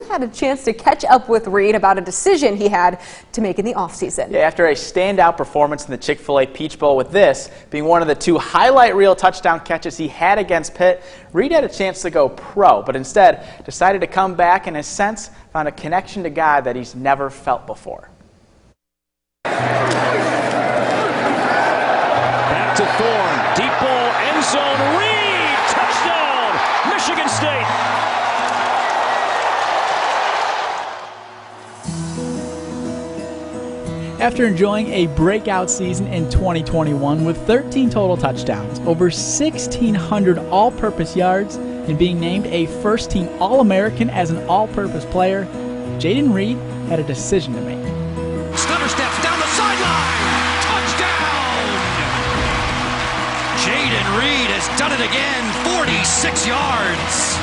had a chance to catch up with Reed about a decision he had to make in the offseason. Yeah, after a standout performance in the Chick-fil-A Peach Bowl, with this being one of the 2 highlight reel touchdown catches he had against Pitt, Reed had a chance to go pro, but instead decided to come back and, in a sense, found a connection to God that he's never felt before. Back to Thorne, deep ball, end zone, Reed, touchdown, Michigan State. After enjoying a breakout season in 2021 with 13 total touchdowns, over 1,600 all-purpose yards, and being named a first-team All-American as an all-purpose player, Jayden Reed had a decision to make. Stutter steps down the sideline. Touchdown! Jayden Reed has done it again. 46 yards.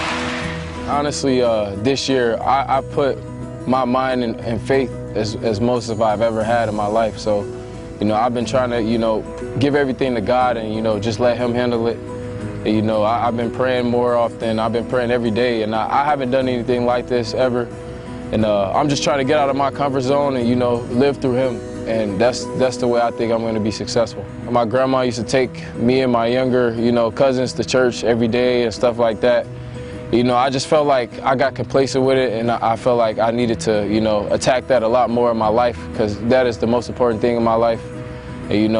Honestly, this year I put my mind and faith as most of I've ever had in my life. So, I've been trying to, give everything to God and, just let Him handle it. And, I've been praying more often. I've been praying every day, and I haven't done anything like this ever. And I'm just trying to get out of my comfort zone and, live through Him. And that's the way I think I'm going to be successful. My grandma used to take me and my younger, cousins to church every day and stuff like that. I just felt like I got complacent with it, and I felt like I needed to, attack that a lot more in my life, because that is the most important thing in my life. And,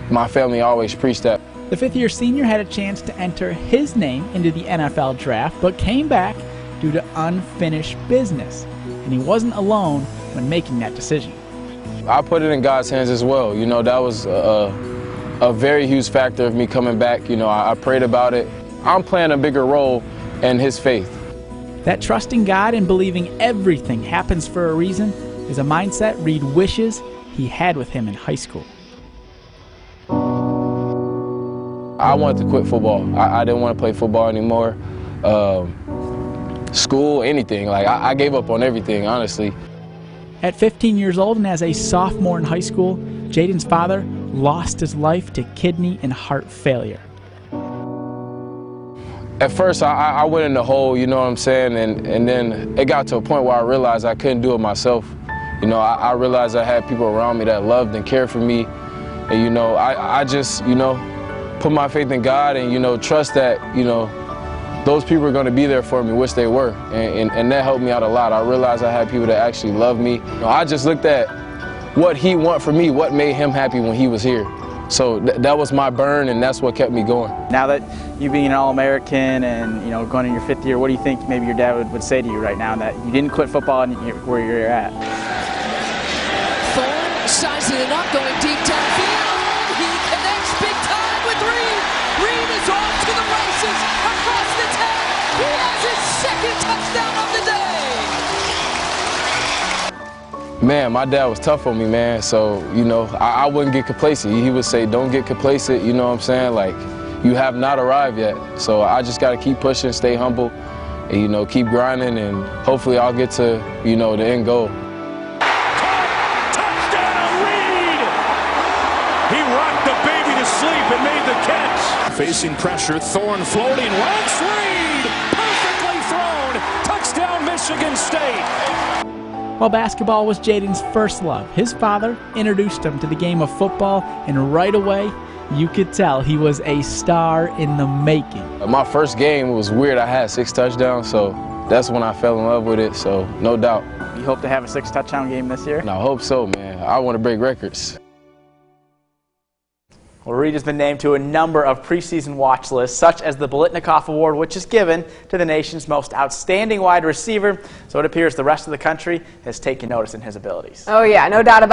my family always preached that. The fifth-year senior had a chance to enter his name into the NFL draft, but came back due to unfinished business. And he wasn't alone when making that decision. I put it in God's hands as well. That was a very huge factor of me coming back. I prayed about it. I'm playing a bigger role in His faith. That trusting God and believing everything happens for a reason is a mindset Reed wishes he had with him in high school. I wanted to quit football. I didn't want to play football anymore. School, anything. I gave up on everything, honestly. At 15 years old and as a sophomore in high school, Jayden's father lost his life to kidney and heart failure. At first, I went in the hole, you know what I'm saying, and then it got to a point where I realized I couldn't do it myself. I realized I had people around me that loved and cared for me, and, I just, put my faith in God and, trust that, those people are going to be there for me, which they were, and that helped me out a lot. I realized I had people that actually loved me. I just looked at what He wanted for me, what made Him happy when He was here. So that was my burn, and that's what kept me going. Now that you being an All-American and going in your 5th year, what do you think maybe your dad would say to you right now that you didn't quit football and where you're at? Thorne sizing it up, going deep downfield. He connects big time with Reed. Reed is off to the races across the 10. He has his 2nd touchdown of the day. Man, my dad was tough on me, man, so, I wouldn't get complacent. He would say, don't get complacent, you know what I'm saying? Like, you have not arrived yet. So I just got to keep pushing, stay humble, and, keep grinding, and hopefully I'll get to, the end goal. Touchdown, Reed! He rocked the baby to sleep and made the catch. Facing pressure, Thorne floating, runs Reed! Perfectly thrown! Touchdown, Michigan State! While basketball was Jayden's first love, his father introduced him to the game of football, and right away, you could tell he was a star in the making. My first game was weird. I had 6 touchdowns, so that's when I fell in love with it, so no doubt. You hope to have a 6 touchdown game this year? And I hope so, man. I want to break records. Well, Reed has been named to a number of preseason watch lists, such as the Biletnikoff Award, which is given to the nation's most outstanding wide receiver. So it appears the rest of the country has taken notice in his abilities. Oh yeah, no doubt about it.